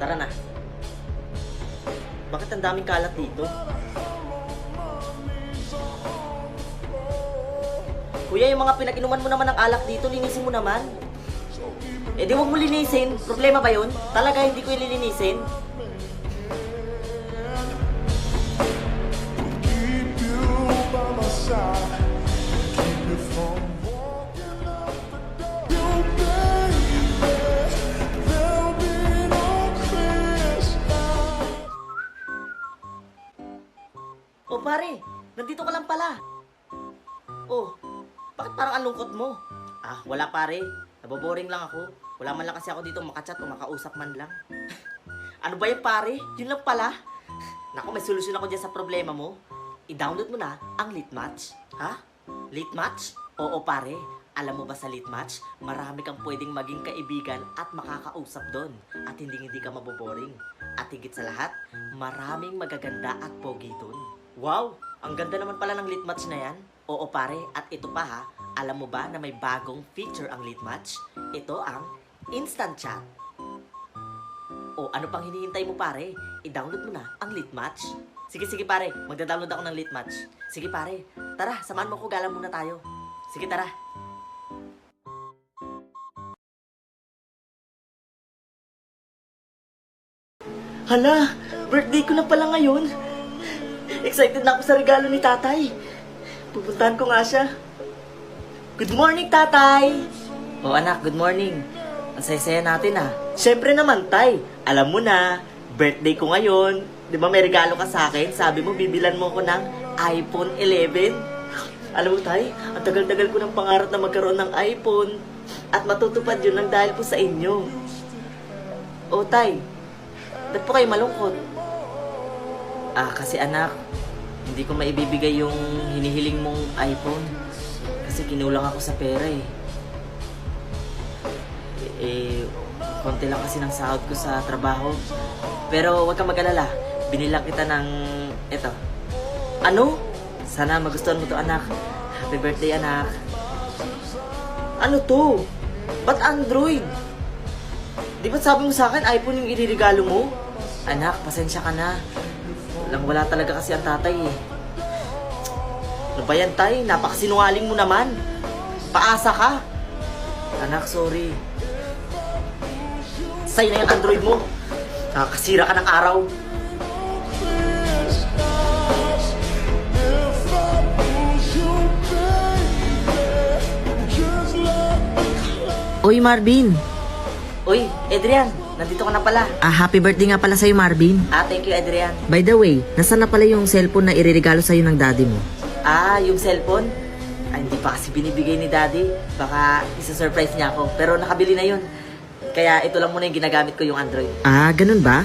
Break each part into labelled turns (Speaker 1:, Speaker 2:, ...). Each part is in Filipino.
Speaker 1: Tara na. Bakit ang daming kalat dito? Kuya, yung mga pinag-inuman mo naman ng alak dito, linisin mo naman. Eh di wag mo linisin. Problema ba yun? Talaga hindi ko ililinisin.
Speaker 2: Keep you by my side. Keep you from walking up the you, baby. There'll be no Christmas.
Speaker 1: Oh pare, nandito ka lang pala. Oh, bakit parang ang lungkot mo? Ah, wala pare. Naboboring lang ako. Wala man lang kasi ako dito makachat o makausap man lang. Ano ba yan pare? Yun lang pala. Naku, may solusyon ako dyan sa problema mo. I-download mo na ang Litmatch. Ha? Litmatch? Oo pare. Alam mo ba sa Litmatch, marami kang pwedeng maging kaibigan at makakausap doon. At hindi ka maboboring. At higit sa lahat, maraming magaganda at pogi doon. Wow! Ang ganda naman pala ng Litmatch na yan. Oo pare, at ito pa ha, alam mo ba na may bagong feature ang Litmatch? Ito ang Instant Chat. O ano pang hinihintay mo pare? I-download mo na ang Litmatch. Sige pare, magda-download ako ng Litmatch. Sige pare, tara, samahan mo ko, gala muna tayo. Sige tara. Hala, birthday ko na pala ngayon. Excited na ako sa regalo ni tatay. Pupuntahan ko nga siya. Good morning, tatay! Oh, anak, good morning. Ang saya-saya natin, ah. Siyempre naman, tay. Alam mo na, birthday ko ngayon. Di ba may regalo ka sa akin? Sabi mo, bibilan mo ko ng iPhone 11. Alam mo, tay, ang tagal-tagal ko ng pangarap na magkaroon ng iPhone. At matutupad yun lang dahil po sa inyo. Oh, tay, ba't po kayo malungkot? Ah, kasi anak, hindi ko maibibigay yung hinihiling mong iPhone. Kasi kinulang ako sa pera eh. Konti lang kasi ng sahod ko sa trabaho. Pero huwag kang mag-alala. Binilang kita ng eto. Ano? Sana magustuhan mo to, anak. Happy birthday, anak. Ano to? Ba't Android? Di ba sabi mo sa akin iPhone yung iririgalo mo? Anak, pasensya ka na. Wala talaga kasi ang tatay eh. Ano ba yan, tay? Napakasinungaling mo naman. Paasa ka. Anak, sorry. Sa'yo na yung Android mo. Nakakasira ka ng araw.
Speaker 3: Oy, Marvin.
Speaker 1: Uy, Adrian, nandito ka na pala.
Speaker 3: Happy birthday nga pala sa'yo, Marvin.
Speaker 1: Thank you, Adrian.
Speaker 3: By the way, nasaan na pala yung cellphone na iririgalo sa'yo ng daddy mo?
Speaker 1: Yung cellphone? Hindi pa kasi binibigay ni daddy. Baka isa-surprise niya ako. Pero nakabili na yun. Kaya ito lang muna yung ginagamit ko, yung Android.
Speaker 3: Ganun ba?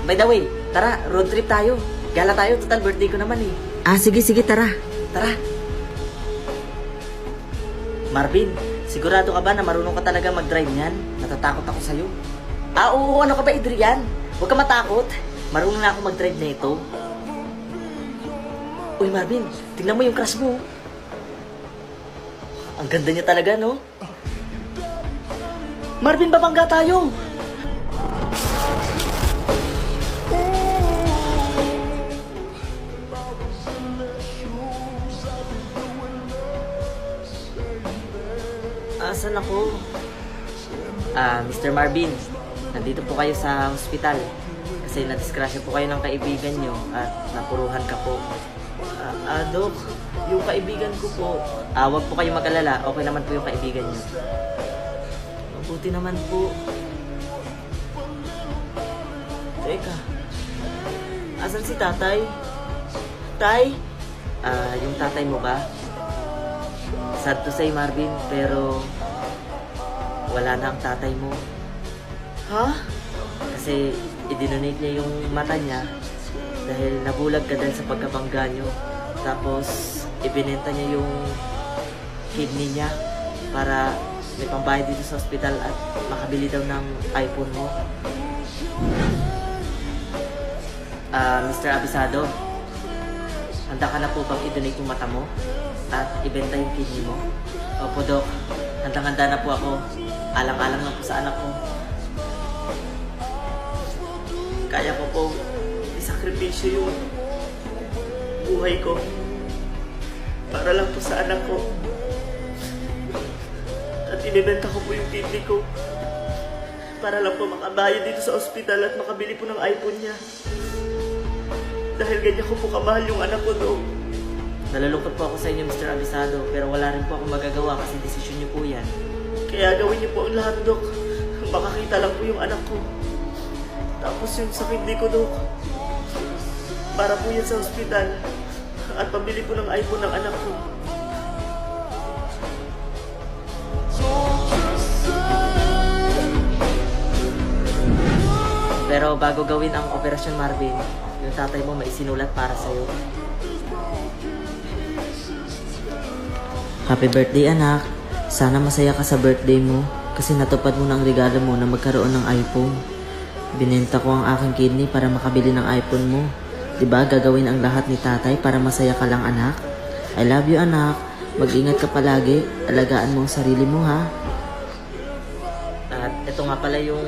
Speaker 1: By the way, tara, road trip tayo. Gala tayo, total birthday ko naman eh.
Speaker 3: Sige, tara.
Speaker 1: Tara. Marvin, sigurado ka ba na marunong ka talaga mag-drive niyan? Natatakot ako sa'yo. Oo, ano ka ba, Adrian? Huwag ka matakot. Marunong na ako mag-drive na ito. Uy, Marvin, tingnan mo yung crush mo. Ang ganda niya talaga, no? Marvin, babangga tayo! Asan ako? Mr. Marvin, nandito po kayo sa hospital. Kasi nadiskrasya po kayo ng kaibigan nyo at napuruhan ka po. Dok, yung kaibigan ko po, wag po kayo mag-alala. Okay naman po yung kaibigan nyo. Mabuti naman po. Teka, asan si tatay? Tay? Yung tatay mo ba? Sad to say, Marvin, pero wala na ang tatay mo. Ha? Kasi idinonate niya yung mata niya dahil nabulag ka dahil sa pagkabangga nyo. Tapos ibinenta niya yung kidney niya para may pambayad dito sa ospital at makabili daw ng iPhone mo. Mr. Abisado, handa ka na po bang i-donate yung mata mo at ibenta yung kidney mo? Opo, Dok. Handang-handa na po ako. Alang-alang lang po sa anak ko. kaya ko po isakripisyo yung buhay ko para lang po sa anak ko. At inibenta ko po yung kidney ko para lang po makabayad dito sa ospital at makabili po ng iPhone niya. Dahil ganyan ko po kamahal yung anak ko, Dok. Nalulungkot po ako sa inyo, Mr. Abisado, pero wala rin po akong magagawa kasi desisyon niyo po yan. Kaya gawin niyo po ang lahat, Dok. Makakita lang po yung anak ko. Tapos yung sa kidney ko, Dok. Para po yan sa ospital. At pabili po ng iPhone ng anak ko. Pero bago gawin ang Operasyon Marvin, yung tatay mo may isinulat para sa'yo.
Speaker 3: Happy birthday anak. Sana masaya ka sa birthday mo kasi natupad mo ng regalo mo na magkaroon ng iPhone. Binenta ko ang aking kidney para makabili ng iPhone mo. Diba gagawin ang lahat ni tatay para masaya ka lang anak? I love you anak. Mag-ingat ka palagi. Alagaan mo ang sarili mo ha.
Speaker 1: At ito nga pala yung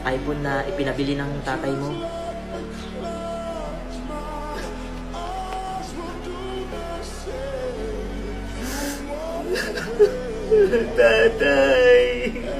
Speaker 1: iPhone na ipinabili ng tatay mo. Tatay!